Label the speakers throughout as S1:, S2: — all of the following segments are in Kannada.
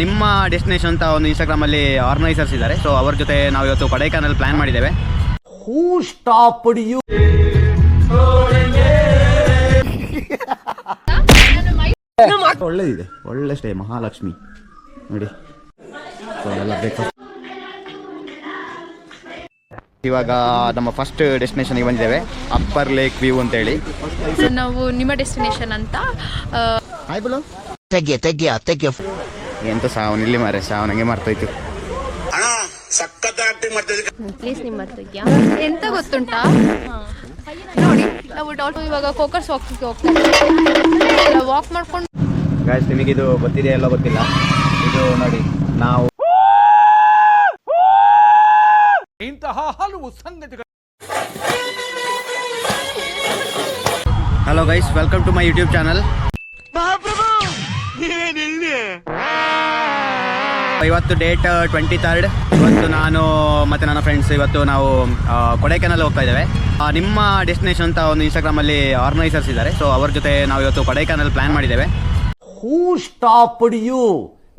S1: ನಿಮ್ಮ ಡೆಸ್ಟಿನೇಷನ್ ಅಂತ ಒಂದು ಇನ್ಸ್ಟಾಗ್ರಾಮಲ್ಲಿ ಆರ್ಗನೈಸರ್ಸ್ ಇದ್ದಾರೆ. ಸೊ ಅವ್ರ ಜೊತೆ ನಾವು ಇವತ್ತು ಕೊಡೈಕನಾಲ್ ಪ್ಲಾನ್ ಮಾಡಿದ್ದೇವೆ.
S2: ಹೂ ಸ್ಟಾಪ್ಡ್ ಯು?
S1: ಒಳ್ಳೆದಿದೆ, ಒಳ್ಳೆ ಸ್ಟೇ, ಮಹಾಲಕ್ಷ್ಮಿ ನೋಡಿ. ಸೊ ಎಲ್ಲ ಬ್ರೇಕ್ಫಾಸ್ಟ್. ಇವಾಗ ನಮ್ಮ ಫಸ್ಟ್ ಡೆಸ್ಟಿನೇಷನ್ಗೆ ಬಂದಿದ್ದೇವೆ, ಅಪ್ಪರ್ ಲೇಕ್ ವ್ಯೂ ಅಂತೇಳಿ.
S3: ನಾವು ನಿಮ್ಮ ಡೆಸ್ಟಿನೇಷನ್ ಅಂತ
S1: ಎಂತ ಸಾವು ಇಲ್ಲಿ ಮಾರೆ, ಸಾವು ನಂಗೆ ಮರ್ತೋಯ್ತು.
S3: ಪ್ಲೀಸ್ ನಿಮ್ಮ ಮರ್ತೋಗ್ಯಾ ಎಂತ ಗೊತ್ತುಂಟಾ ನೋಡಿ, ನಾವು ಇವಾಗ ಕೋಕರ್ಸ್ ವಾಕಿಗೆ ಹೋಗ್ತಾ ವಾಕ್ ಮಾಡ್ಕೊಂಡು.
S1: ಗಾಯ್ಸ್, ನಿಮಗಿದು ಗೊತ್ತಿದೆ ಎಲ್ಲ ಗೊತ್ತಿಲ್ಲ, ಇದು ನೋಡಿ ನಾವು ಇಂತಹ ಹಲವು ಸಂಗತಿಗಳು. Hello guys, welcome to my YouTube channel. ಇವತ್ತು ಡೇಟ್ 23rd. ಇವತ್ತು ನಾನು ಮತ್ತು ನನ್ನ ಫ್ರೆಂಡ್ಸ್ ಇವತ್ತು ನಾವು ಕೊಡೈಕನಾಲ್ ಹೋಗ್ತಾ ಇದ್ದೇವೆ. ನಿಮ್ಮ ಡೆಸ್ಟಿನೇಷನ್ ಅಂತ ಒಂದು ಇನ್ಸ್ಟಾಗ್ರಾಮಲ್ಲಿ ಆರ್ಗನೈಸರ್ಸ್ ಇದ್ದಾರೆ. ಸೊ ಅವ್ರ ಜೊತೆ ನಾವು ಇವತ್ತು ಕೊಡೈಕನಾಲ್ ಪ್ಲಾನ್ ಮಾಡಿದ್ದೇವೆ.
S2: ಹೂ ಸ್ಟಾಪ್ಡ್ ಯು?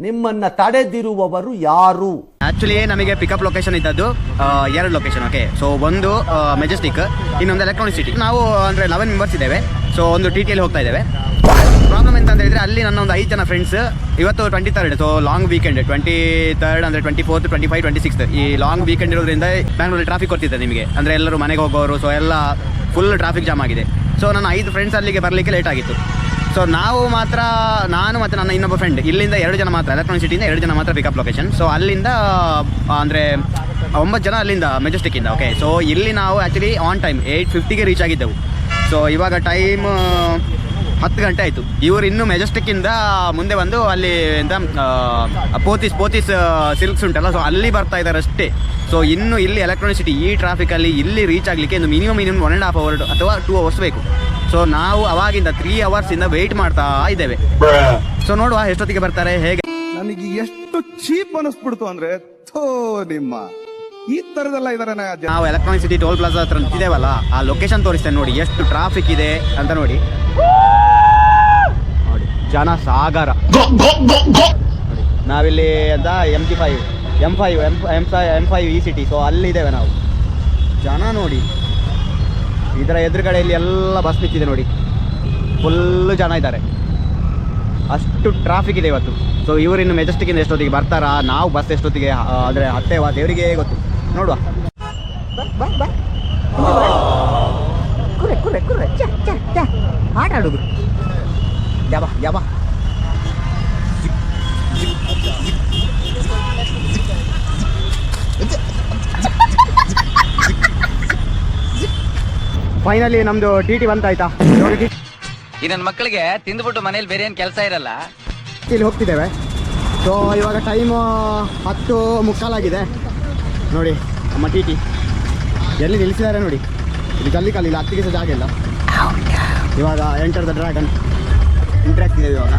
S2: ನಿಮ್ಮನ್ನ ತಡೆದಿರುವವರು ಯಾರು?
S1: ಆಕ್ಚುಲಿ ನಮಗೆ ಪಿಕಪ್ ಲೊಕೇಶನ್ ಇದ್ದದ್ದು 2 ಲೊಕೇಶನ್. ಓಕೆ, ಸೊ ಒಂದು ಮೆಜೆಸ್ಟಿಕ್, ಇನ್ನೊಂದು ಎಲೆಕ್ಟ್ರಾನಿಕ್ ಸಿಟಿ. ನಾವು ಅಂದರೆ 11 ಮೆಂಬರ್ಸ್ ಇದ್ದೇವೆ. ಸೊ ಒಂದು TTL ಹೋಗ್ತಾ ಇದ್ದೇವೆ. ಪ್ರಾಬ್ಲಮ್ ಎಂತ ಹೇಳಿದ್ರೆ, ಅಲ್ಲಿ ನನ್ನ ಒಂದು 5 ಜನ ಫ್ರೆಂಡ್ಸ್ ಇವತ್ತು 23rd, so long weekend. 23rd ಅಂದರೆ 24th, 25, 26 ಈ ಲಾಂಗ್ ವೀಕೆಂಡ್ ಇರೋದ್ರಿಂದ ಬ್ಯಾಂಗ್ಳೂರಲ್ಲಿ ಟ್ರಾಫಿಕ್ ಕೊಡ್ತಿದ್ದೆ ನಿಮಗೆ, ಅಂದರೆ ಎಲ್ಲರೂ ಮನೆಗೆ ಹೋಗೋರು. ಸೊ ಎಲ್ಲ ಫುಲ್ ಟ್ರಾಫಿಕ್ ಜಾಮ್ ಆಗಿದೆ. ಸೊ ನನ್ನ 5 ಫ್ರೆಂಡ್ಸ್ ಅಲ್ಲಿಗೆ ಬರಲಿಕ್ಕೆ ಲೇಟ್ ಆಗಿತ್ತು. ಸೊ ನಾನು ಮತ್ತು ನನ್ನ ಇನ್ನೊಬ್ಬ ಫ್ರೆಂಡ್ ಇಲ್ಲಿಂದ 2 ಜನ ಮಾತ್ರ, ಎಲೆಕ್ಟ್ರಾನಿಕ್ ಸಿಟಿಯಿಂದ 2 ಜನ ಮಾತ್ರ ಪಿಕಪ್ ಲೊಕೇಶನ್. ಸೊ ಅಲ್ಲಿಂದ ಅಂದರೆ 9 ಜನ ಅಲ್ಲಿಂದ ಮೆಜೆಸ್ಟಿಕ್ಕಿಂದ. ಓಕೆ, ಸೊ ಇಲ್ಲಿ ನಾವು ಆ್ಯಕ್ಚುಲಿ ಆನ್ ಟೈಮ್ 8:50ಗೆ ರೀಚ್ ಆಗಿದ್ದೆವು. ಸೊ ಇವಾಗ ಟೈಮ್ 10 ಗಂಟೆ ಆಯಿತು. ಇವರು ಇನ್ನೂ ಮೆಜೆಸ್ಟಿಕ್ಕಿಂದ ಮುಂದೆ ಬಂದು ಅಲ್ಲಿ ಎಂತ ಪೋತಿಸ್ ಸಿಲ್ಕ್ಸ್ ಉಂಟಲ್ಲ, ಸೊ ಅಲ್ಲಿ ಬರ್ತಾ ಇದ್ದಾರೆ ಅಷ್ಟೇ. ಸೊ ಇನ್ನು ಇಲ್ಲಿ ಎಲೆಕ್ಟ್ರಾನಿಕ್ ಸಿಟಿ ಈ ಟ್ರಾಫಿಕಲ್ಲಿ ಇಲ್ಲಿ ರೀಚ್ ಆಗಲಿಕ್ಕೆ ಒಂದು ಮಿನಿಮಮ್ 1.5 hour ಅಥವಾ 2 hours ಬೇಕು. ಸೊ ನಾವು ಅವಾಗಿಂದ 3 hours ಇಂದ ವೆಯ್ಟ್ ಮಾಡ್ತಾ ಇದ್ದೇವೆ. ಸೊ ನೋಡುವ ಎಷ್ಟೊತ್ತಿಗೆ ಬರ್ತಾರೆ, ಹೇಗೆ.
S4: ನನಗೆ ಎಷ್ಟು ಚೀಪ್ ಅನಿಸ್ಬಿಡ್ತು ಅಂದ್ರೆ, ನಿಮ್ಮ ಈ ತರದೆಲ್ಲ ಇದಾರೆ.
S1: ನಾವು ಎಲೆಕ್ಟ್ರಾನಿಕ್ ಸಿಟಿ ಟೋಲ್ ಪ್ಲಾಜಾ ಹತ್ರ ನಿಂತಿದ್ದೇವಲ್ಲ, ಆ ಲೊಕೇಶನ್ ತೋರಿಸ್ತೇನೆ ನೋಡಿ, ಎಷ್ಟು ಟ್ರಾಫಿಕ್ ಇದೆ ಅಂತ ನೋಡಿ. ಜನ ಸಾಗರ. ನಾವಿಲ್ಲಿ ಅಂತ M5 ಈ ಸಿಟಿ. ಸೊ ಅಲ್ಲಿದ್ದೇವೆ ನಾವು. ಜನ ನೋಡಿ, ಇದರ ಎದುರುಗಡೆಯಲ್ಲಿ ಎಲ್ಲ ಬಸ್ ನಿಂತಿದೆ ನೋಡಿ, ಫುಲ್ಲು ಜನ ಇದ್ದಾರೆ, ಅಷ್ಟು ಟ್ರಾಫಿಕ್ ಇದೆ ಇವತ್ತು. ಸೊ ಇವರಿನ್ನು ಮೆಜೆಸ್ಟಿಕ್ಕಿಂದ ಎಷ್ಟೊತ್ತಿಗೆ ಬರ್ತಾರಾ, ನಾವು ಬಸ್ ಎಷ್ಟೊತ್ತಿಗೆ ಅಂದರೆ ಹತ್ತೇವಾ ದೇವರಿಗೆ ಗೊತ್ತು. ನೋಡುವ. ಆಟ ಆಡೋದು ಯಾವ ಫೈನಲಿ ನಮ್ದು TT ಬಂತಾಯ್ತಾ ನೋಡಿ.
S5: ಈ ನನ್ನ ಮಕ್ಕಳಿಗೆ ತಿಂದ್ಬಿಟ್ಟು ಮನೇಲಿ ಬೇರೆ ಏನು ಕೆಲಸ ಇರಲ್ಲ,
S1: ಇಲ್ಲಿ ಹೋಗ್ತಿದ್ದೇವೆ. ಸೊ ಇವಾಗ ಟೈಮು 10:45 ನೋಡಿ. ನಮ್ಮ TT ಎಲ್ಲಿ ನಿಲ್ಲಿಸಿದ್ದಾರೆ ನೋಡಿ, ಇದು ಜಲ್ಲಿಕಲ್ಲಿ ಇಲ್ಲ, ಹತ್ತಿಗೆ ಸಹ ಜಾಗ ಇಲ್ಲ. ಇವಾಗ ಎಂಟರ್ ದ ಡ್ರ್ಯಾಗನ್ ಎಂಟ್ರಿ ಆಗ್ತಿದ್ದೇವೆ ಇವಾಗ.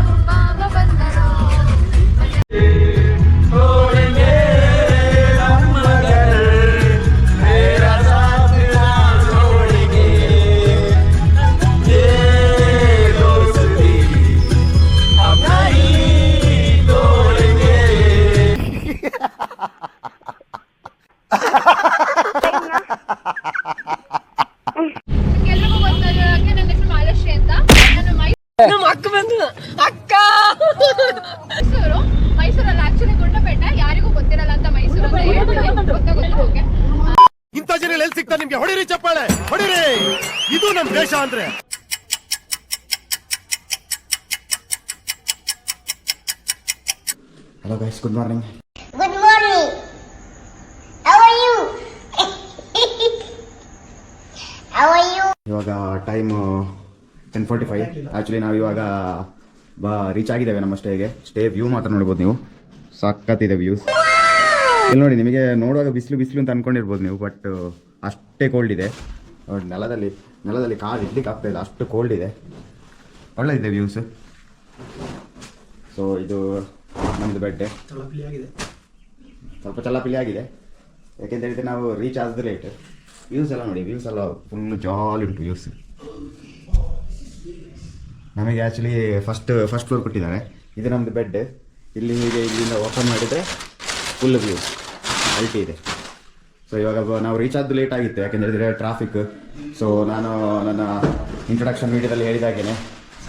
S3: ಮೈಸೂರಲ್ಲಿ ಆಕ್ಚುಲಿ ಗುಂಡ್ಲಪೇಟೆ, ಯಾರಿಗೂ ಗೊತ್ತಿರಲ್ಲ ಅಂತ ಮೈಸೂರಲ್ಲಿ
S4: ಇಂಥ ಜನ ಎಲ್ಲಿ ಸಿಗ್ತಾ ನಿಮ್ಗೆ? ಹೊಡಿರಿ ಚಪ್ಪಾಳೆ, ಹೊಡಿರಿ. ಇದು ನಮ್ ದೇಶ ಅಂದ್ರೆ.
S1: Hello guys, good morning.
S6: Good morning. How are you? How are you?
S1: ಇವಾಗ ಟೈಮ್ 10:45. ಆ್ಯಕ್ಚುಲಿ ನಾವು ಇವಾಗ ರೀಚ್ ಆಗಿದ್ದೇವೆ ನಮ್ಮ ಸ್ಟೇ ವ್ಯೂ ಮಾತ್ರ ನೋಡ್ಬೋದು ನೀವು. ಸಖತ್ತಿದೆ ವ್ಯೂಸ್. ಇಲ್ಲಿ ನೋಡಿ, ನಿಮಗೆ ನೋಡುವಾಗ ಬಿಸಿಲು ಅಂತ ಅನ್ಕೊಂಡಿರ್ಬೋದು ನೀವು, ಬಟ್ ಅಷ್ಟೇ ಕೋಲ್ಡ್ ಇದೆ ನೋಡಿ. ನೆಲದಲ್ಲಿ ಕಾಲು ಇಡ್ಲಿಕ್ಕೆ ಆಗ್ತಾ ಇಲ್ಲ, ಅಷ್ಟು ಕೋಲ್ಡ್ ಇದೆ. ಒಳ್ಳೆದಿದೆ ವ್ಯೂಸ್. ಸೊ ಇದು ನಮ್ಮದು ಬೆಡ್. ಸ್ವಲ್ಪ ಚಲಾಪಿಲಿ ಆಗಿದೆ, ಯಾಕೆಂತ ಹೇಳಿದ್ರೆ ನಾವು ರೀಚ್ ಆದ ಲೇಟ್. ವ್ಯೂಸ್ ಎಲ್ಲ ನೋಡಿ, ವ್ಯೂಸ್ ಎಲ್ಲ ಫುಲ್ಲು ಜಾಲಿ ಉಂಟು ವ್ಯೂಸ್. ನಮಗೆ ಆ್ಯಕ್ಚುಲಿ ಫಸ್ಟ್ ಫ್ಲೋರ್ ಕೊಟ್ಟಿದ್ದಾರೆ. ಇದು ನಮ್ಮದು ಬೆಡ್. ಇಲ್ಲಿ ಹೀಗೆ ಇಲ್ಲಿಂದ ಓಪನ್ ಮಾಡಿದರೆ ಫುಲ್ ವ್ಯೂ ಅಲ್ಟಿ ಇದೆ. ಸೊ ಇವಾಗ ನಾವು ರೀಚ್ ಆದ್ದು ಲೇಟ್ ಆಗಿತ್ತು, ಯಾಕೆಂದರೆ ಟ್ರಾಫಿಕ್. ಸೊ ನಾನು ನನ್ನ ಇಂಟ್ರೊಡಕ್ಷನ್ ವೀಡಿಯೋದಲ್ಲಿ ಹೇಳಿದಾಗೇ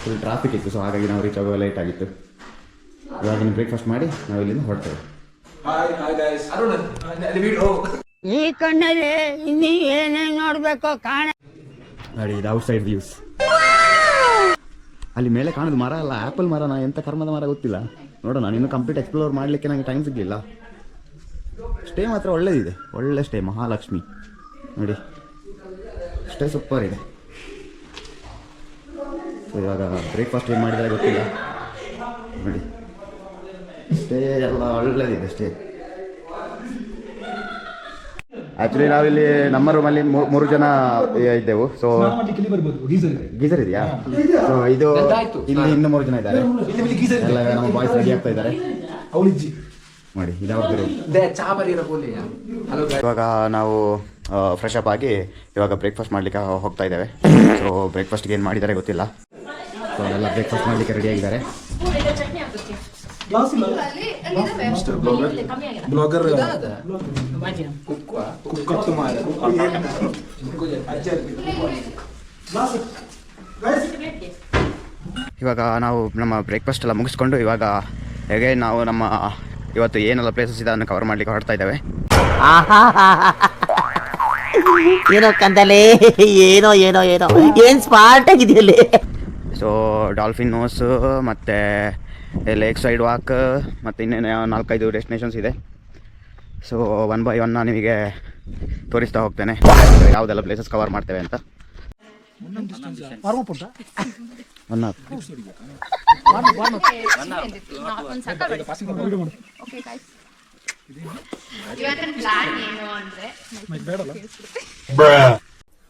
S1: ಫುಲ್ ಟ್ರಾಫಿಕ್ ಇತ್ತು, ಸೊ ಹಾಗಾಗಿ ನಾವು ರೀಚ್ ಆಗುವಾಗ ಲೇಟ್ ಆಗಿತ್ತು. ಇವಾಗ ಬ್ರೇಕ್ಫಾಸ್ಟ್ ಮಾಡಿ ನಾವು ಇಲ್ಲಿಂದ ಹೊರಡ್ತೇವೆ.
S6: ಈ ಕಣ್ಣಲ್ಲಿ ಇನ್ನೀ ಏನೇನ್ ನೋಡ್ಬೇಕೋ ಕಾಣ.
S1: ನೋಡಿ ಇದು ಔಟ್ಸೈಡ್ ವ್ಯೂಸ್. ಅಲ್ಲಿ ಮೇಲೆ ಕಾಣೋದು ಮರ ಅಲ್ಲ, ಆ್ಯಪಲ್ ಮರ. ಎಂಥ ಕರ್ಮದ ಮರ ಗೊತ್ತಿಲ್ಲ. ನೋಡೋಣ, ನಾನು ಇನ್ನೂ ಕಂಪ್ಲೀಟ್ ಎಕ್ಸ್ಪ್ಲೋರ್ ಮಾಡಲಿಕ್ಕೆ ನನಗೆ ಟೈಮ್ ಸಿಗಲಿಲ್ಲ. ಸ್ಟೇ ಮಾತ್ರ ಒಳ್ಳೆದಿದೆ, ಒಳ್ಳೆ ಸ್ಟೇ. ಮಹಾಲಕ್ಷ್ಮಿ ನೋಡಿ, ಸ್ಟೇ ಸೂಪರ್ ಇದೆ. ಸೊ ಇವಾಗ ಬ್ರೇಕ್ಫಾಸ್ಟ್ ಏನು ಮಾಡಿದರೆ ಗೊತ್ತಿಲ್ಲ. ನೋಡಿ ಸ್ಟೇ ಎಲ್ಲ ಒಳ್ಳೆದಿದೆ ಸ್ಟೇ. ಆ್ಯಕ್ಚುಲಿ ನಾವಿಲ್ಲಿ ನಮ್ಮ ರೂಮಲ್ಲಿ 3 ಜನ ಇದ್ದೆವು. ಸೊ ಗೀಸರ್ ಇದೆಯಾ? ಸೊ ಇದು ಇಲ್ಲಿ ಇನ್ನೂ 3 ಜನ ಇದ್ದಾರೆ. ಎಲ್ಲ ನಮ್ಮ ಬಾಯ್ಸ್ ರೆಡಿ ಆಗ್ತಾ ಇದ್ದಾರೆ. ನೋಡಿ ಇದು ಅವ್ರದ್ದು ರೂಮ್. ಇವಾಗ ನಾವು ಫ್ರೆಶ್ ಅಪ್ ಆಗಿ ಇವಾಗ ಬ್ರೇಕ್ಫಾಸ್ಟ್ ಮಾಡಲಿಕ್ಕೆ ಹೋಗ್ತಾ ಇದ್ದೇವೆ. ಸೊ ಬ್ರೇಕ್ಫಾಸ್ಟ್ಗೆ ಏನು ಮಾಡಿದ್ದಾರೆ ಗೊತ್ತಿಲ್ಲ. ಸೊ ಎಲ್ಲ ಬ್ರೇಕ್ಫಾಸ್ಟ್ ಮಾಡಲಿಕ್ಕೆ ರೆಡಿ ಆಗಿದ್ದಾರೆ. ಇವಾಗ ನಾವು ನಮ್ಮ ಬ್ರೇಕ್ಫಾಸ್ಟ್ ಎಲ್ಲ ಮುಗಿಸ್ಕೊಂಡು ಇವಾಗ ಹೇಗೆ ನಾವು ನಮ್ಮ ಇವತ್ತು ಏನೆಲ್ಲ ಪ್ಲೇಸಸ್ ಇದೆ ಅದನ್ನು ಕವರ್ ಮಾಡಲಿಕ್ಕೆ ಹೊರಡ್ತಾ ಇದ್ದೇವೆ.
S7: ಏನೋ ಕಂದಲೆ, ಏನೋ ಏನೋ ಏನೋ ಏನ್ ಸ್ಮಾರ್ಟ್ ಆಗಿದೆಯಲ್ಲಿ.
S1: ಸೊ ಡಾಲ್ಫಿನ್ ನೋಸ್ ಮತ್ತು ಲೇಕ್ ಸೈಡ್ ವಾಕ್ ಮತ್ತು ಇನ್ನೇನು 4-5 ಡೆಸ್ಟಿನೇಷನ್ಸ್ ಇದೆ. ಸೊ 1 by 1 ನಾನು ನಿಮಗೆ ತೋರಿಸ್ತಾ ಹೋಗ್ತೇನೆ ಯಾವುದೆಲ್ಲ ಪ್ಲೇಸಸ್ ಕವರ್ ಮಾಡ್ತೇವೆ ಅಂತ.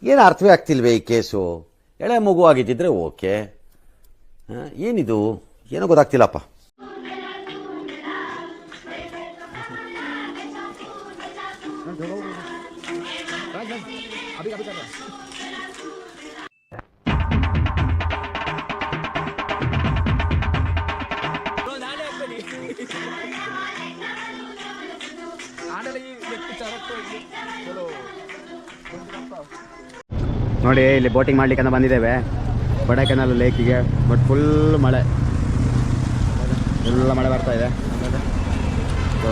S2: ಏನು ಅರ್ಥವೇ ಆಗ್ತಿಲ್ವೇ ಈ ಕೇಸು? ಎಳೆ ಮಗು ಆಗಿದ್ದಿದ್ರೆ ಓಕೆ, ಏನಿದು ಏನೋ ಗೊತ್ತಾಗ್ತಿಲ್ಲಪ್ಪ.
S1: ನೋಡಿ ಇಲ್ಲಿ ಬೋಟಿಂಗ್ ಮಾಡ್ಲಿಕ್ಕೆ ಅಂತ ಬಂದಿದ್ದೇವೆ ಕೊಡೈಕೆನಾಲ್ ಲೇಕಿಗೆ. ಬಟ್ ಫುಲ್ ಮಳೆ, ಎಲ್ಲ ಮಳೆ ಬರ್ತಾ ಇದೆ. ಸೊ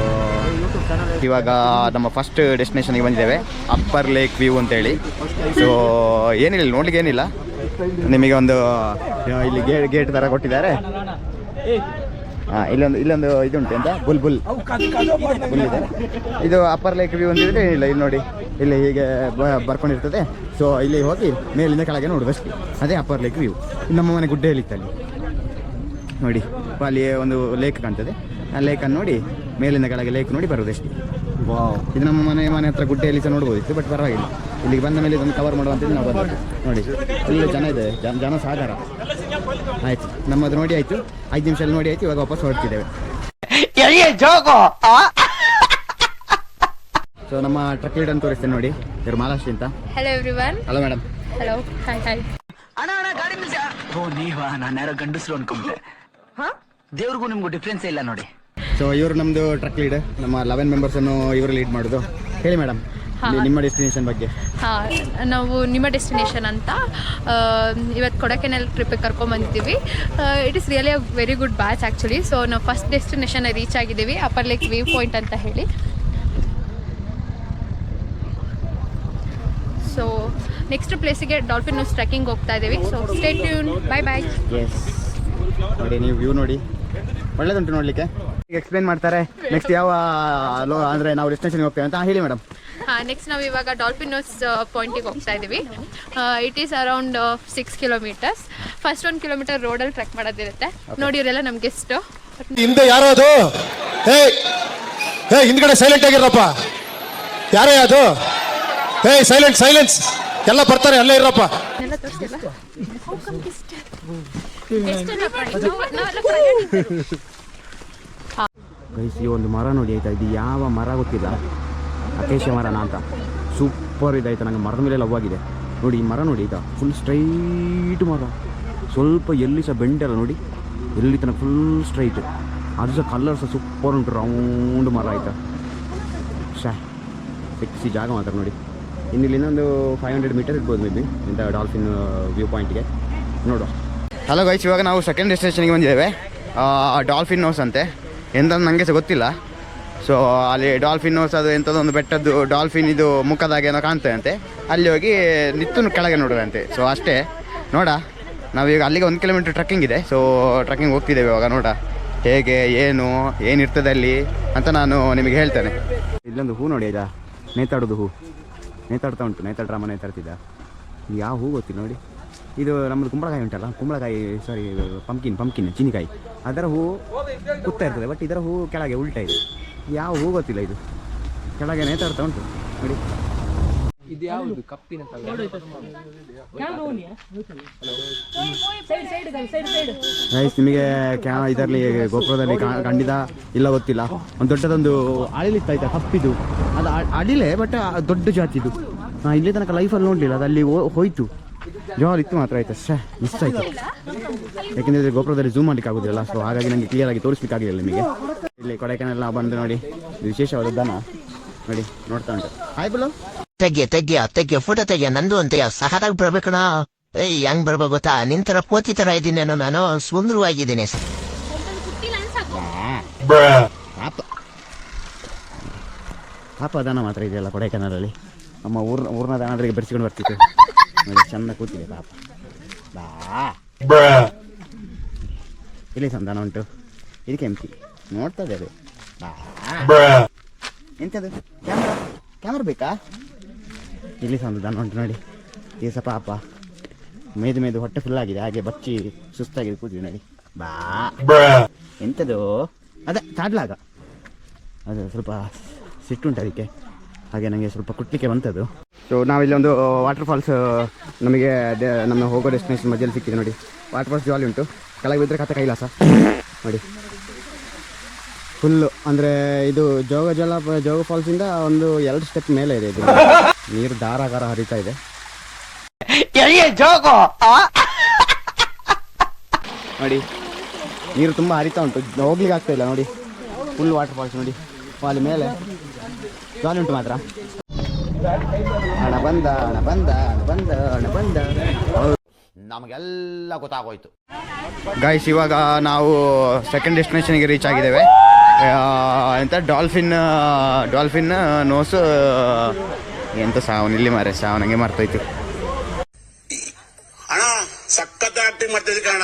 S1: ಇವಾಗ ನಮ್ಮ ಫಸ್ಟ್ ಡೆಸ್ಟಿನೇಷನ್ಗೆ ಬಂದಿದ್ದೇವೆ, ಅಪ್ಪರ್ ಲೇಕ್ ವ್ಯೂ ಅಂತೇಳಿ. ಸೊ ಏನಿಲ್ಲ, ನೋಡ್ಲಿಕ್ಕೆ ಏನಿಲ್ಲ. ನಿಮಗೆ ಒಂದು ಇಲ್ಲಿ ಗೇಟ್ ಥರ ಕೊಟ್ಟಿದ್ದಾರೆ. ಇಲ್ಲೊಂದು ಇದುಂಟು ಅಂತ ಬುಲ್ ಇದೆ. ಇದು ಅಪ್ಪರ್ ಲೇಕ್ ವ್ಯೂ ಅಂತಿದ್ರೆ ಇಲ್ಲ, ಇಲ್ಲಿ ನೋಡಿ ಇಲ್ಲಿ ಹೀಗೆ ಬರ್ಕೊಂಡಿರ್ತದೆ. ಸೊ ಇಲ್ಲಿ ಹೋಗಿ ಮೇಲಿಂದ ಕೆಳಗೆ ನೋಡೋದಷ್ಟು, ಅದೇ ಅಪ್ಪರ್ ಲೇಕ್ ವ್ಯೂ. ನಮ್ಮ ಮನೆ ಗುಡ್ಡೆ ಹೇಳಿತ್ತಲ್ಲಿ ನೋಡಿ, ಅಲ್ಲಿ ಒಂದು ಲೇಕ್ ಕಾಣ್ತದೆ. ಆ ಲೇಕನ್ನು ನೋಡಿ ಮೇಲಿಂದ ಕೆಳಗೆ ಲೇಕ್ ನೋಡಿ ಬರೋದಷ್ಟು. ಇದು ನಮ್ಮ ಮನೆ ಹತ್ರ ಗುಡ್ಡೆಯಲ್ಲಿ ಸಹ ನೋಡ್ಬೋದಿತ್ತು, ಬಟ್ ಪರವಾಗಿಲ್ಲ. ಇಲ್ಲಿಗೆ ಬಂದ ಮೇಲೆ ಇದನ್ನು ಕವರ್ ಮಾಡುವಂಥದ್ದು ನಾವು ಬಂದದ್ದು. ನೋಡಿ ಒಳ್ಳೆ ಜನ ಇದೆ, ಜನ ಸಾಗರ. ಆಯ್ತು, ನಮ್ಮದು ನೋಡಿ ಆಯಿತು, 5 ನಿಮಿಷದಲ್ಲಿ ನೋಡಿ ಆಯಿತು. ಇವಾಗ ವಾಪಸ್ ಹೊರಡ್ತಿದ್ದೇವೆ. ಸೊ ನಮ್ಮ ಟ್ರಕ್ ಲೀಡರ್ ತೋರಿಸ್ತೇನೆ ನೋಡಿ, ಇವರು ಮಾಲಾಶ್ರೀ ಅಂತ.
S3: Hello everyone.
S1: Hello madam.
S3: Hello, hi hi.
S5: ಓ ನೀವಾ? ನಾನು ಯಾರೋ ಗಂಡಸ್ರು ಅನ್ಕೊಂಡೆ. ದೇವ್ರಿಗೂ ನಿಮ್ಗೂ ಡಿಫ್ರೆನ್ಸ್ ಇಲ್ಲ ನೋಡಿ.
S1: ಸೊ ಇವರು ನಮ್ಮದು ಟ್ರಕ್ ಲೀಡರ್. ನಮ್ಮ 11 ಮೆಂಬರ್ಸನ್ನು ಇವರು ಲೀಡ್ ಮಾಡೋದು. ಹೇಳಿ ಮೇಡಮ್ ನಿಮ್ಮ ಡೆಸ್ಟಿನೇಷನ್ ಬಗ್ಗೆ.
S3: ಹಾಂ, ನಾವು ನಿಮ್ಮ ಡೆಸ್ಟಿನೇಷನ್ ಅಂತ ಇವತ್ತು ಕೊಡೈಕೆನಾಲ್ ಟ್ರಿಪ್ಪಿಗೆ ಕರ್ಕೊಂಬಂದಿದ್ದೀವಿ. It is really a very good batch actually. So ನಾವು ಫಸ್ಟ್ ಡೆಸ್ಟಿನೇಷನ್ ರೀಚ್ ಆಗಿದ್ದೀವಿ, ಅಪ್ಪರ್ ಲೇಕ್ ವ್ಯೂ ಪಾಯಿಂಟ್ ಅಂತ ಹೇಳಿ. ಸೊ ನೆಕ್ಸ್ಟ್ ಪ್ಲೇಸಿಗೆ ಡಾಲ್ಫಿನ್ ನೋಸ್ ಟ್ರೆಕ್ಕಿಂಗ್ ಹೋಗ್ತಾ ಇದ್ದೀವಿ. So stay tune, bye bye.
S1: Yes ನೋಡಿ, ನೀವು ವ್ಯೂ ನೋಡಿ, ಒಳ್ಳೇದುಂಟು ನೋಡಲಿಕ್ಕೆ. ಈಗ ಎಕ್ಸ್ಪ್ಲೇನ್ ಮಾಡ್ತಾರೆ ನೆಕ್ಸ್ಟ್ ಯಾವ ಅಂದರೆ ನಾವು ಡೆಸ್ಟಿನೇಷನ್ಗೆ ಹೋಗ್ತೇವೆ ಅಂತ. ಹೇಳಿ ಮೇಡಮ್.
S3: ಹಾಂ, ನೆಕ್ಸ್ಟ್ ನಾವು ಇವಾಗ ಡಾಲ್ಫಿನ್ ನೋಸ್ ಪಾಯಿಂಟಿಗೆ ಹೋಗ್ತಾ ಇದ್ದೀವಿ. It is around 6 kilometres. First 1 kilometre ರೋಡಲ್ಲಿ ಟ್ರೆಕ್ ಮಾಡೋದಿರುತ್ತೆ. ನೋಡಿ ಇವರೆಲ್ಲ ನಮ್ಗೆ ಎಷ್ಟು
S8: ಹಿಂದೆ ಯಾರೋ ಅದು, ಹೇ ಹಿಂದ್ಗಡೆ ಸೈಲೆಂಟ್ ಆಗಿರಪ್ಪ. ಯಾರೇ ಅದು? ಹೇ ಸೈಲೆನ್ಸ್, ಎಲ್ಲ ಬರ್ತಾರೆ, ಅಲ್ಲೇ ಇರಪ್ಪ.
S3: ಎಲ್ಲ ತೋರಿಸ್ತಿಲ್ಲ.
S1: ಗೈಸ್, ಈ ಒಂದು ಮರ ನೋಡಿ ಆಯ್ತಾ, ಇದು ಯಾವ ಮರ ಗೊತ್ತಿಲ್ಲ, ಅಕೇಶ ಮರನ ಅಂತ. ಸೂಪರ್ ಇದೆ ಆಯ್ತಾ, ನನಗೆ ಮರದ ಮೇಲೆ ಲವ್ ಆಗಿದೆ. ನೋಡಿ ಈ ಮರ ನೋಡಿ ಆಯ್ತಾ, ಫುಲ್ ಸ್ಟ್ರೈಟ್ ಮರ, ಸ್ವಲ್ಪ ಎಲ್ಲಿ ಸಹ ಬೆಂಡಲ್ಲ ನೋಡಿ, ಎಲ್ಲಿ ತನಕ ಫುಲ್ ಸ್ಟ್ರೈಟ್. ಅದು ಸಹ ಕಲರ್ ಸಹ ಸೂಪರ್ ಉಂಟು, ರೌಂಡ್ ಮರ ಆಯಿತಾ. ಸಿಕ್ಸಿ ಜಾಗ ಮಾತ್ರ ನೋಡಿ. ಇನ್ನಿಲ್ಲಿ ಇನ್ನೊಂದು 500 ಮೀಟರ್ ಇರ್ಬೋದು ಮೇ ಬಿ ಇಂಥ ಡಾಲ್ಫಿನ್ ವ್ಯೂ ಪಾಯಿಂಟ್ಗೆ ನೋಡುವ. ಹಲೋ ಗೈಸ್, ಇವಾಗ ನಾವು ಸೆಕೆಂಡ್ ಡೆಸ್ಟಿನೇಷನ್ಗೆ ಬಂದಿದ್ದೇವೆ. ಡಾಲ್ಫಿನ್ ನೋಸ್ ಅಂತೆ, ಎಂತಂದು ನನಗೆ ಸಹ ಗೊತ್ತಿಲ್ಲ. ಸೊ ಅಲ್ಲಿ ಡಾಲ್ಫಿನ್ ನೋಸ್ ಅದು ಎಂಥದ್ದು ಒಂದು ಬೆಟ್ಟದ್ದು ಡಾಲ್ಫಿನ್ ಇದು ಮುಖದಾಗೆ ಏನೋ ಕಾಣ್ತದೆ ಅಂತೆ. ಅಲ್ಲಿ ಹೋಗಿ ನಿತ್ತು ಕೆಳಗೆ ನೋಡುವಂತೆ. ಸೊ ಅಷ್ಟೇ ನೋಡ, ನಾವೀಗ ಅಲ್ಲಿಗೆ 1 ಕಿಲೋಮೀಟ್ರ್ ಟ್ರಕ್ಕಿಂಗ್ ಇದೆ. ಸೊ ಟ್ರಕ್ಕಿಂಗ್ ಹೋಗ್ತಿದ್ದೇವೆ ಇವಾಗ. ನೋಡ ಹೇಗೆ ಏನಿರ್ತದೆ ಅಲ್ಲಿ ಅಂತ ನಾನು ನಿಮಗೆ ಹೇಳ್ತೇನೆ. ಇಲ್ಲೊಂದು ಹೂ ನೋಡಿ, ಆಯ್ತಾ, ನೇತಾಡೋದು ಹೂ ನೇತಾಡ್ತಾ ಉಂಟು. ನೇತಾಡ್ರಾಮ ನೇತಾಡ್ತಿದ್ದ. ಯಾವ ಹೂ ಗೊತ್ತಿಲ್ಲ ನೋಡಿ. ಇದು ನಮ್ಮದು ಕುಂಬಳಕಾಯಿ ಉಂಟಲ್ಲ, ಕುಂಬಳಕಾಯಿ ಸಾರಿ ಪಂಪ್ಕಿನ್ ಚೀನಿಕಾಯಿ, ಅದರ ಹೂ ಕುತ್ತಾ ಇರ್ತದೆ. ಬಟ್ ಇದರ ಹೂ ಕೆಳಗೆ ಉಲ್ಟಾ ಇದೆ. ಯಾವ ಹೂ ಗೊತ್ತಿಲ್ಲ, ಇದು ಕೆಳಗೆ ನೇತಾಡ್ತಾ ಉಂಟು ನೋಡಿ.
S9: ಇದು ಯಾವುದು ಕಪ್ಪಿನ
S1: ಗೈಸ್, ನಿಮಗೆ ಇದರಲ್ಲಿ ಗೋಪುರದಲ್ಲಿ ಖಂಡಿತ ಇಲ್ಲ ಗೊತ್ತಿಲ್ಲ, ಒಂದು ದೊಡ್ಡದೊಂದು ಅಳಿಲಿತ್ತಾಯ್ತಾ ಕಪ್ಪಿದು. ಅದು ಅಡಿಲೆ, ಬಟ್ ದೊಡ್ಡ ಜಾತಿದು. ನಾನು ಇಲ್ಲಿ ತನಕ ಲೈಫಲ್ಲಿ ನೋಡಲಿಲ್ಲ. ಅದು ಅಲ್ಲಿ ಹೋಯ್ತು, ಜೋರ್ ಇತ್ತು ಮಾತ್ರ. ಆಯ್ತಾ ಮಿಸ್ ಆಯ್ತು, ಯಾಕೆಂದರೆ ಗೋಪುರದಲ್ಲಿ ಝೂಮ್ ಮಾಡಲಿಕ್ಕೆ ಆಗೋದಿಲ್ಲ. ಸೊ ಹಾಗಾಗಿ ನನಗೆ ಕ್ಲಿಯರ್ ಆಗಿ ತೋರಿಸ್ಲಿಕ್ಕಾಗಿಲ್ಲ ನಿಮಗೆ. ಇಲ್ಲಿ ಕೊಡೈಕೆನಾಲ್ ಬಂದು ನೋಡಿ, ವಿಶೇಷವಾದ ದನ ನೋಡಿ, ನೋಡ್ತಾ ಉಂಟು. ಹಾಯ್ ಬಿಡು,
S7: ತೆಗ್ಯ ಫೋಟೋ ತೆಗ್ಯ, ನಂದು ಅಂತೆಯ ಸಹರಾಗಿ ಬರ್ಬೇಕಣ. ಹೆಂಗ್ ಬರ್ಬೇಕು ಗೊತ್ತಾ, ನಿಂತರ ಪೋತಿ ತರ ಇದ್ದೀನೇನೋ, ನಾನು ಸುಂದರವಾಗಿದ್ದೀನಿ.
S1: ಪಾಪ ದನ ಮಾತ್ರ ಇದೆಯಲ್ಲ ಕೊಡೈಕೆನಾಲಲ್ಲಿ. ನಮ್ಮ ಊರಿನ ದನಗಳಿಗೆ ಬೆರೆಸಿಕೊಂಡು ಬರ್ತಿತ್ತು ನೋಡಿ, ಚೆಂದ ಕೂತಿದೆ ಪಾಪ. ಇಲ್ಲಿ ಸಹ ದನ ಉಂಟು, ಇದಕ್ಕೆ ಎಂಪಿ ನೋಡ್ತಾ ಇದ್ದೇವೆ. ಎಂಥದ್ದು ಕ್ಯಾಮ್ರಾ ಬೇಕಾ? ಇಲ್ಲಿ ಸಹ ಒಂದು ದನ ಉಂಟು ನೋಡಿ. ಈ ಸಹ ಪಾಪ ಮೇದು ಹೊಟ್ಟೆ ಫುಲ್ ಆಗಿದೆ, ಹಾಗೆ ಬಚ್ಚಿ ಸುಸ್ತಾಗಿದೆ ಕೂತಿದೆ ನೋಡಿ. ಎಂಥದ್ದು ಅದೇ ಚಾಡ್ಲಾಗ, ಅದು ಸ್ವಲ್ಪ ಸಿಟ್ಟುಂಟು ಅದಕ್ಕೆ, ಹಾಗೆ ನನಗೆ ಸ್ವಲ್ಪ ಕುಟ್ಲಿಕ್ಕೆ ಬಂತದ್ದು. ಸೊ ನಾವಿಲ್ಲಿ ಒಂದು ವಾಟರ್ ಫಾಲ್ಸ್ ನಮಗೆ ನಮ್ಮ ಹೋಗೋ ಡೆಸ್ಟಿನೇಷನ್ ಮಧ್ಯದಲ್ಲಿ ಸಿಕ್ಕಿದೆ ನೋಡಿ. ವಾಟರ್ ಫಾಲ್ಸ್ ಜಾಲಿ ಉಂಟು, ಕೆಳಗೆ ಬಿದ್ದರೆ ಕತೆ ಕೈಲಾಸ ನೋಡಿ. ಫುಲ್ಲು ಅಂದರೆ ಇದು ಜೋಗ ಫಾಲ್ಸಿಂದ ಒಂದು 2 ಸ್ಟೆಪ್ ಮೇಲೆ ಇದೆ. ಇದು ನೀರು ಧಾರಾಕಾರ ಹರಿತಾ ಇದೆ ನೋಡಿ. ನೀರು ತುಂಬ ಹರಿತಾ ಉಂಟು, ಹೋಗ್ಲಿಕ್ಕೆ ಆಗ್ತಾ ಇಲ್ಲ ನೋಡಿ. ಫುಲ್ ವಾಟರ್ ಫಾಲ್ಸ್ ನೋಡಿ, ಅಲ್ಲಿ ಮೇಲೆ ಜಾಲಿ ಉಂಟು ಮಾತ್ರ. ಹಣ ಬಂದ
S2: ನಮಗೆಲ್ಲ ಗೊತ್ತಾಗೋಯ್ತು.
S1: ಗೈಸ್, ಇವಾಗ ನಾವು ಸೆಕೆಂಡ್ ಡೆಸ್ಟಿನೇಷನ್ಗೆ ರೀಚ್ ಆಗಿದ್ದೇವೆ. ಎಂತ ಡಾಲ್ಫಿನ್ ನೋಸು ಎಂತ ಸಾವು ಇಲ್ಲಿ ಮಾರೆ, ಸಾವು ನನಗೆ ಮರ್ತೋಯ್ತು.
S8: ಸಖತ್ ಆಕ್ಟಿಂಗ್ ಮಾಡ್ತಿದ್ದೆ ಕಾರಣ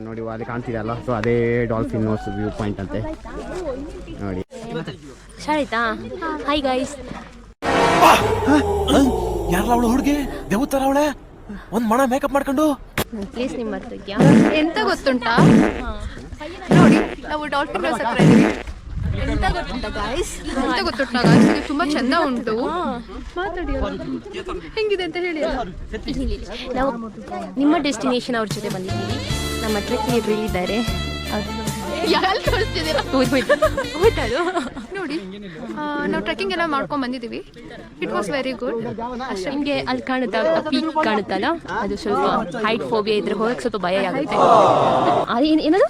S1: ನೋಡಿ ಅಲ್ಲಿ ಕಾಣ್ತಿದೆ ಅಲ್ಲ, ಸೊ ಅದೇ ಡಾಲ್ಫಿನ್ ನೋಸ್ ವ್ಯೂ ಪಾಯಿಂಟ್ ಅಂತೆ ನೋಡಿ.
S3: ಶಾಳಿತಾ ಹಾಯ್ ಗೈಸ್.
S9: ಯಾರಲ್ಲ ಅವಳು ಹುಡುಗಿ ದೇವತರ ಅವಳೆ, ಒಂದ್ ಮಣ ಮೇಕಪ್ ಮಾಡ್ಕೊಂಡು
S3: ಪ್ಲೀಸ್ ನಿಮ್ಮ ಮರ್ತೋಗ್ಯಾ. ಎಂತ ಗೊತ್ತುಂಟಾ ನೋಡಿ, ನಾವು ಡಾಲ್ಫಿನ್ ನೋಸ್ ಹತ್ರ ಇದ್ದೀವಿ. ಎಂತ ಗೊತ್ತುಂಟಾ ಗಾಯ್ಸ್, ಇದು ತುಂಬಾ ಚಂದ ಉಂಟು. ಮಾತಾಡಿ ಹೆಂಗಿದೆ ಅಂತ ಹೇಳಿ.
S10: ನಾವು ನಿಮ್ಮ ಡೆಸ್ಟಿನೇಷನ್ ಅವ್ರ ಜೊತೆ ಬಂದಿದ್ದೀವಿ. ನಮ್ಮ ಟ್ರೆಕ್ ಲೀಡರ್ ಇದ್ದಾರೆ.
S3: ನೋಡಿ, ನಾವು ಟ್ರೆಕ್ಕಿಂಗ್ ಎಲ್ಲ ಮಾಡ್ಕೊಂಡು ಬಂದಿದ್ದೀವಿ. It was very good.
S10: ಅಷ್ಟೇ. ನಿಮಗೆ ಅಲ್ಲಿ ಕಾಣುತ್ತಾ ಪೀಕ್ ಕಾಣುತ್ತಲ್ಲ, ಅದು ಸ್ವಲ್ಪ ಹೈಟ್ ಫೋಬಿಯಾ ಇದ್ರೆ ಹೋಗಕ್ಕೆ ಸ್ವಲ್ಪ ಭಯ ಆಗುತ್ತೆ. ಏನದು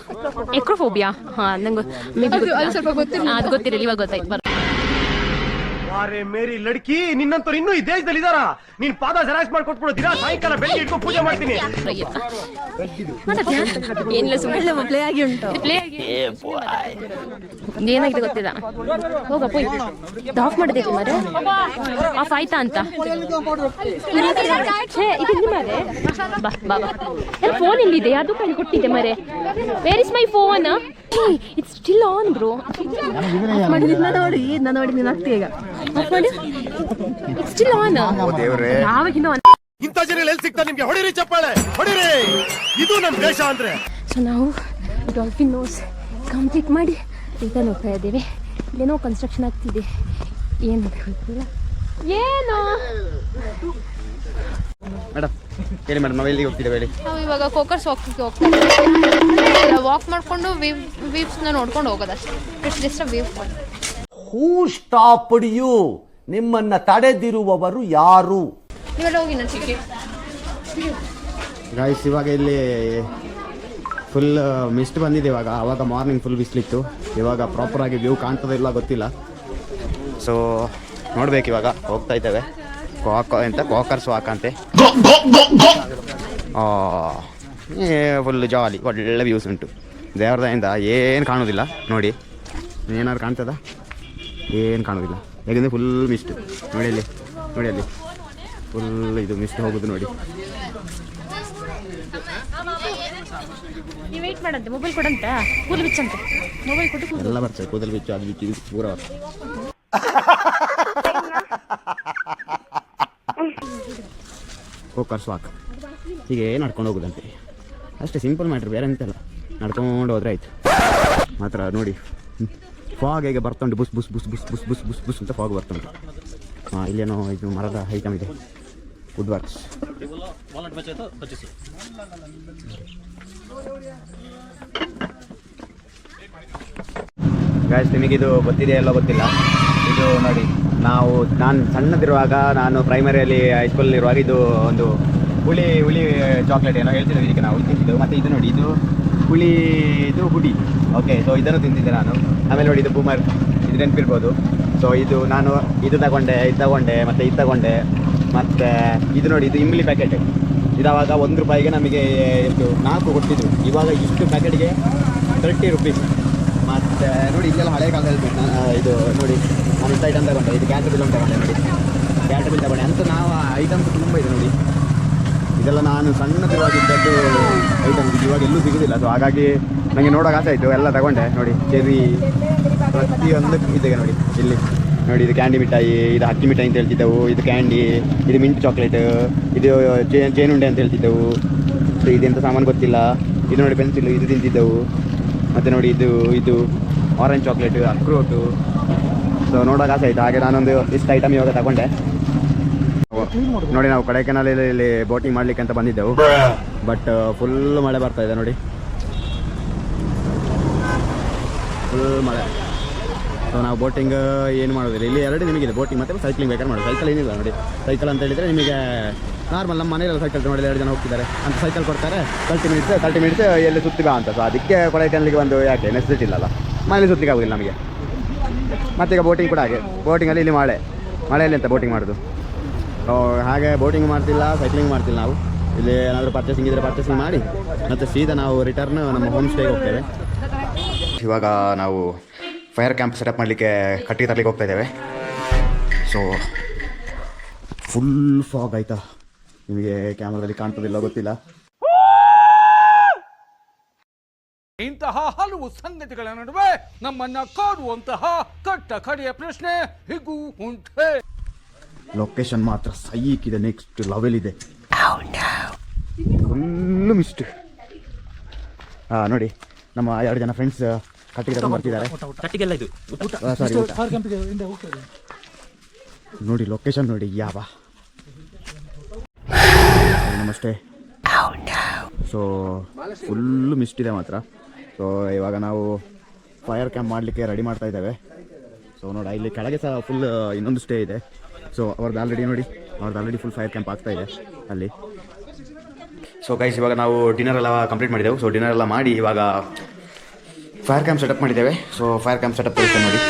S10: ಎಕ್ರೋಫೋಬಿಯಾ? ನಂಗೆ
S3: ಸ್ವಲ್ಪ ಗೊತ್ತಿಲ್ಲ.
S10: ಅದು ಗೊತ್ತಿರಲಿಲ್ಲ, ಇವಾಗ ಗೊತ್ತಾಯ್ತು.
S9: ಅರೆ ಮೇರಿ ಲಡ್ಕಿ, ನಿನ್ನಂತವ್ರು ಇನ್ನೂ ಈ ದೇಶದಲ್ಲಿ ಇದಾರ? ನೀನ್ ಪಾದ ಜೆರಾಕ್ಸ್ ಮಾಡ್ಕೊಟ್ಬಿಡು, ದಿನ ಸಾಯಂಕಾಲ ಬೆಳಿಗ್ಗೆ ಇಟ್ಕೊಂಡು ಪೂಜೆ ಮಾಡ್ತೀನಿ.
S10: ಏನಿಲ್ಲ, ಸುಮ್ಮನೆ ಪ್ಲೇ ಆಗಿ ಉಂಟು. ಪ್ಲೇ ಆಗಿ ಏನಾಗಿದೆ ಗೊತ್ತಿಲ್ಲ. ಹೋಗ ಪೋಯ್ ಆಫ್ ಮಾಡಿದೆ ಮರೆ, ಆಫ್ ಆಯ್ತಾ ಅಂತ. ಇದು ಮರೆ ಬಾ ಬಾ ಬಾ. ಫೋನ್ ಇಲ್ಲಿದೆ, ಅದು ಕೈ ಕೊಟ್ಟಿದ್ದೆ ಮರೆ. Where is my phone? It's still on bro. ನೋಡಿ ನೀನು ಆಗ್ತೀಯ ಈಗ. It's still on. ಯಾವಾಗಿಂದ
S8: ಇಂಥ ಜನ ಎಲ್ಲಿ ಸಿಗ್ತಾರೆ ನಿಮ್ಗೆ? ಹೊಡಿರಿ ಚಪ್ಪಾಳೆ, ಹೊಡಿರಿ. ಇದು ನಮ್ಮ ದೇಶ ಅಂದ್ರೆ.
S10: ಸೊ ನಾವು ಡಾಲ್ಫಿನ್ ನೋಸ್ ಕಂಪ್ಲೀಟ್ ಮಾಡಿ ಈಗ ನೋಡ್ತಾ ಇದ್ದೇವೆ. ಇಲ್ಲೇನೋ ಕನ್ಸ್ಟ್ರಕ್ಷನ್ ಆಗ್ತಿದೆ, ಏನು ಗೊತ್ತಿಲ್ಲ. ಏನು
S1: ಮೇಡಮ್ ಹೇಳಿ ಮೇಡಮ್, ನಾವು ಎಲ್ಲಿಗೆ ಹೋಗ್ತಿದ್ದೇವೆ ಹೇಳಿ?
S3: ನಾವು ಇವಾಗ ಕೋಕರ್ಸ್ ಹೋಗ್ತಾ ಇದ್ದೀವಿ. ವಾಕ್ ಮಾಡ್ಕೊಂಡು ವೀವ್ಸ್ನ ನೋಡ್ಕೊಂಡು ಹೋಗೋದಷ್ಟೇ. It's just a view point.
S2: Who stopped you? ನಿಮ್ಮನ್ನ ತಡೆದಿರುವವರು ಯಾರು?
S3: ನೀವೆಲ್ಲ ಹೋಗಿ ನಾನು ಸಿಕ್ಕಿ
S1: ಗಾಯ್ಸ್ ಇವಾಗ ಇಲ್ಲಿ ಫುಲ್ ಮಿಸ್ಟ್ ಬಂದಿದೆ ಇವಾಗ. ಆವಾಗ ಮಾರ್ನಿಂಗ್ ಫುಲ್ ಬಿಸಿಲಿತ್ತು. ಇವಾಗ ಪ್ರಾಪರಾಗಿ ವ್ಯೂ ಕಾಣ್ತದೆ ಇಲ್ಲ ಗೊತ್ತಿಲ್ಲ. ಸೊ ನೋಡ್ಬೇಕು, ಇವಾಗ ಹೋಗ್ತಾ ಇದ್ದೇವೆ. ಕಾಕರ್ಸ್ ವಾಕ್ ಅಂತೆ. ಫುಲ್ ಜಾಲಿ, ಒಳ್ಳೆ ವ್ಯೂಸ್ ಉಂಟು. ದೇವ್ರದಿಂದ ಏನು ಕಾಣೋದಿಲ್ಲ ನೋಡಿ. ಏನಾದ್ರು ಕಾಣ್ತದ? ಏನು ಕಾಣೋದಿಲ್ಲ, ಯಾಕೆಂದರೆ ಫುಲ್ ಮಿಸ್ಟ್. ನೋಡಿ ಅಲ್ಲಿ, ನೋಡಿ ಅಲ್ಲಿ ಫುಲ್ ಇದು ಮಿಸ್ಟ್ ಹೋಗೋದು ನೋಡಿ.
S10: ನೀವು ವೇಟ್ ಮಾಡಂತೆ, ಮೊಬೈಲ್ ಕೊಡಂತ, ಕೂದಲು ಬಿಚ್ಚಂತೆ, ಮೊಬೈಲ್ ಕೊಟ್ಟು
S1: ಎಲ್ಲ ಬರ್ತದೆ, ಕೂದಲು ಬಿಚ್ಚು, ಅದು ಬಿಚ್ಚು, ಇದು ಪೂರ ಕೋಕರ್ಸ್ ವಾಕ್. ಹೀಗೆ ನಡ್ಕೊಂಡು ಹೋಗೋದಂತೆ ಅಷ್ಟೇ, ಸಿಂಪಲ್ ಮ್ಯಾಟ್ರ್, ಬೇರೆ ಅಂತೆಲ್ಲ. ನಡ್ಕೊಂಡು ಹೋದ್ರೆ ಆಯ್ತು. ಮಾತ್ರ ನೋಡಿ ಫಾಗ್ ಹೇಗೆ ಬರ್ತುಂಟು, ಬುಸ್ ಬುಸ್ ಬುಸ್ ಬುಸ್ ಬುಸ್ ಬುಸ್ ಬುಸ್ ಬುಸ್ ಅಂತ ಫಾಗ್ ಬರ್ತುಂಟು. ಹಾಂ, ಇಲ್ಲೇನೋ ಇದು ಮರದ ಐಟಮ್ ಇದೆ, ವುಡ್ ವರ್ಕ್ಸ್. ಗಾಯ್ಸ್, ನಿಮಗಿದು ಗೊತ್ತಿದೆ ಎಲ್ಲ ಗೊತ್ತಿಲ್ಲ. ಇದು ನೋಡಿ, ನಾನು ಸಣ್ಣದಿರುವಾಗ, ನಾನು ಪ್ರೈಮರಿಯಲ್ಲಿ ಹೈಸ್ಕೂಲಲ್ಲಿ ಇರುವಾಗ ಇದು ಒಂದು ಹುಳಿ ಚಾಕ್ಲೇಟ್ ಏನೋ ಹೇಳ್ತಿದ್ವಿ, ಇದಕ್ಕೆ ನಾವು ತಿಂತಿದ್ದೆವು. ಮತ್ತು ಇದು ನೋಡಿ, ಇದು ಇದು ಹುಡಿ. ಓಕೆ, ಸೊ ಇದನ್ನು ತಿಂತಿದ್ದೆ ನಾನು. ಆಮೇಲೆ ನೋಡಿ, ಇದು ಬೂಮರ್, ಇದು ನೆನಪಿರ್ಬೋದು. ಸೊ ಇದು ನಾನು ಇದು ತಗೊಂಡೆ, ಮತ್ತು ಇದು ತಗೊಂಡೆ. ಮತ್ತು ಇದು ನೋಡಿ, ಇದು ಇಂಬ್ಲಿ ಪ್ಯಾಕೆಟ್. ಇದಾವಾಗ ₹1 ನಮಗೆ ಎಷ್ಟು 4 ಕೊಟ್ಟಿದ್ರು. ಇವಾಗ ಇಷ್ಟು ಪ್ಯಾಕೆಟ್ಗೆ 30 ರುಪೀಸ್. ಮತ್ತು ನೋಡಿ, ಇಲ್ಲೆಲ್ಲ ಹಳೆ ಕಾಲದಲ್ಲಿ ಇದು ನೋಡಿ, ನಾನು ಇಷ್ಟು ಐಟಮ್ ತಗೊಂಡೆ. ಇದು ಕ್ಯಾಟ್ರಿಬಿಲ್ ತಗೊಂಡೆ ನೋಡಿ, ಕ್ಯಾಟ್ರಿಬಿಲ್ ತಗೊಂಡೆ ಅಂತ. ನಾವು ಐಟಮ್ಸ್ ತುಂಬ ಇದೆ ನೋಡಿ. ಇದೆಲ್ಲ ನಾನು ಸಣ್ಣದಿರುವಾಗಿದ್ದದ್ದು ಐಟಮ್, ಇವಾಗ ಎಲ್ಲೂ ಸಿಗೋದಿಲ್ಲ. ಸೊ ಹಾಗಾಗಿ ನನಗೆ ನೋಡೋಕೆ ಆಸೆ ಆಯಿತು, ಎಲ್ಲ ತಗೊಂಡೆ ನೋಡಿ. ಚೆರ್ರಿ ಪ್ರತಿಯೊಂದಕ್ಕೂ ಇದೆ ನೋಡಿ. ಇಲ್ಲಿ ನೋಡಿ, ಇದು ಕ್ಯಾಂಡಿ ಮಿಠಾಯಿ, ಇದು ಹಕ್ಕಿ ಮಿಠಾಯಿ ಅಂತ ಹೇಳ್ತಿದ್ದೆವು. ಇದು ಕ್ಯಾಂಡಿ, ಇದು ಮಿಂಟ್ ಚಾಕ್ಲೇಟ್, ಇದು ಜೇನುಂಡೆ ಅಂತ ಹೇಳ್ತಿದ್ದೆವು. ಸೊ ಇದೆಂಥ ಸಾಮಾನು ಗೊತ್ತಿಲ್ಲ. ಇದು ನೋಡಿ ಪೆನ್ಸಿಲ್, ಇದು ತಿಂತಿದ್ದೆವು. ಮತ್ತು ನೋಡಿ, ಇದು ಆರೆಂಜ್ ಚಾಕ್ಲೇಟು, ಅಕ್ರೋಟು. ಸೊ ನೋಡೋಕೆ ಆಸೆ ಆಯಿತು, ಹಾಗೆ ನಾನೊಂದು ಇಷ್ಟು ಐಟಮ್ ಇವಾಗ ತಗೊಂಡೆ ನೋಡಿ. ನಾವು ಕೊಡೈಕೆನಾಲಲ್ಲಿ ಇಲ್ಲಿ ಬೋಟಿಂಗ್ ಮಾಡಲಿಕ್ಕೆ ಅಂತ ಬಂದಿದ್ದೆವು, ಬಟ್ ಫುಲ್ ಮಳೆ ಬರ್ತಾ ಇದೆ ನೋಡಿ, ಫುಲ್ ಮಳೆ. ಸೊ ನಾವು ಬೋಟಿಂಗ್ ಏನು ಮಾಡೋದಿಲ್ಲ. ಇಲ್ಲಿ 2 ನಿಮಗಿದೆ, ಬೋಟಿಂಗ್ ಮತ್ತು ಸೈಕ್ಲಿಂಗ್ ಬೇಕಾದ್ರೆ ಮಾಡೋದು. ಸೈಕಲ್ ಏನಿಲ್ಲ ನೋಡಿ. ಸೈಕಲ್ ಅಂತ ಹೇಳಿದರೆ ನಿಮಗೆ ನಾರ್ಮಲ್ ನಮ್ಮ ಮನೇಲಿ ಸೈಕಲ್ ನೋಡಿ 2 ಜನ ಹೋಗ್ತಿದ್ದಾರೆ ಅಂತ ಸೈಕಲ್ ಕೊಡ್ತಾರೆ. 30 ಮಿನಿಟ್ಸ್ ಎಲ್ಲಿ ಸುತ್ತಿ ಬಾ ಅಂತ. ಸೊ ಅದಕ್ಕೆ ಕೊಡೈಕೆನಾಲಿಗೆ ಒಂದು ಯಾಕೆ ನೆಸೆಸಿಟಿ ಇಲ್ಲಲ್ಲ, ಮನೇಲಿ ಸುತ್ತಲಿಕ್ಕೆ ಆಗೋದಿಲ್ಲ ನಮಗೆ. ಮತ್ತೀಗ ಬೋಟಿಂಗ್ ಕೂಡ ಹಾಗೆ, ಬೋಟಿಂಗಲ್ಲಿ ಇಲ್ಲಿ ಮಳೆಯಲ್ಲಿ ಅಂತ ಬೋಟಿಂಗ್ ಮಾಡೋದು. ಹಾಗೆ ಬೋಟಿಂಗ್ ಮಾಡ್ತಿಲ್ಲ, ಸೈಕ್ಲಿಂಗ್ ಮಾಡ್ತಿಲ್ಲ. ನಾವು ಇಲ್ಲಿ ಏನಾದರೂ ಪರ್ಚೇಸಿಂಗ್ ಇದ್ದರೆ ಪರ್ಚೇಸಿಂಗ್ ಮಾಡಿ ಮತ್ತು ಸೀದಾ ನಾವು ರಿಟರ್ನ್ ನಮ್ಮ ಹೋಮ್ ಸ್ಟೇಗೆ ಹೋಗ್ತೇವೆ. ಇವಾಗ ನಾವು ಫೈರ್ ಕ್ಯಾಂಪ್ ಸೆಟಪ್ ಮಾಡಲಿಕ್ಕೆ ಕಟ್ಟಿಗೆ ತರಲಿಕ್ಕೆ ಹೋಗ್ತಾ ಇದ್ದೇವೆ. ಸೊ ಫುಲ್ ಫಾಗ್ ಆಯಿತಾ, ನಿಮಗೆ ಕ್ಯಾಮ್ರಾದಲ್ಲಿ ಕಾಣ್ತದಿಲ್ಲ ಗೊತ್ತಿಲ್ಲ.
S11: ಇಂತಹ ಹಲವು ಸಂಗತಿಗಳ ನಡುವೆ ನಮ್ಮನ್ನ ಕಾಡುವಂತಹ ಕಟ್ಟ ಕಡೆಯ ಪ್ರಶ್ನೆ ಹೀಗೂ ಉಂಟೆ.
S1: ಲೊಕೇಶನ್ ಮಾತ್ರ ಸೈಕಿದೆ, ನೆಕ್ಸ್ಟ್ ಲೆವೆಲ್ ಇದೆ. Full mist. ನೋಡಿ, ನಮ್ಮ 2 ಜನ ಫ್ರೆಂಡ್ಸ್ ಕಟ್ಟಿಗೆ ತಗೊಂಡು ಬರ್ತಿದ್ದಾರೆ. ನೋಡಿ ಲೊಕೇಶನ್ ನೋಡಿ, ಯಾವ ನಮಸ್ತೆ. ಸೊ ಫುಲ್ಲು ಮಿಸ್ಟ್ ಇದೆ ಮಾತ್ರ. ಸೊ ಇವಾಗ ನಾವು ಫೈರ್ ಕ್ಯಾಂಪ್ ಮಾಡಲಿಕ್ಕೆ ರೆಡಿ ಮಾಡ್ತಾ ಇದ್ದೇವೆ. ಸೊ ನೋಡಿ, ಇಲ್ಲಿ ಕೆಳಗೆ ಸಹ ಫುಲ್ ಇನ್ನೊಂದು ಸ್ಟೇ ಇದೆ. ಸೊ ಅವ್ರದ್ದು ಆಲ್ರೆಡಿ ಫುಲ್ ಫೈರ್ ಕ್ಯಾಂಪ್ ಆಗ್ತಾ ಇದೆ ಅಲ್ಲಿ. ಸೊ ಗೈಸ್, ಇವಾಗ ನಾವು ಡಿನ್ನರ್ ಎಲ್ಲ ಕಂಪ್ಲೀಟ್ ಮಾಡಿದೆವು. ಸೊ ಡಿನ್ನರ್ ಎಲ್ಲ ಮಾಡಿ ಇವಾಗ ಫೈರ್ ಕ್ಯಾಂಪ್ ಸೆಟಪ್ ಮಾಡಿದ್ದೇವೆ. ಸೊ ಫೈರ್ ಕ್ಯಾಂಪ್ ಸೆಟಪ್ ತೋರಿಸ್ತೇನೆ ನೋಡಿ.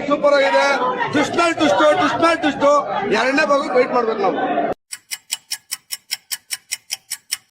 S4: ಸೂಪರ್ ಆಗಿದೆ. ದುಷ್ಮೇಲ್ ಟುಷ್ಟು 2ನೇ ಭಾಗಕ್ಕೆ ವೆಯ್ಟ್ ಮಾಡ್ಬೇಕು ನಾವು.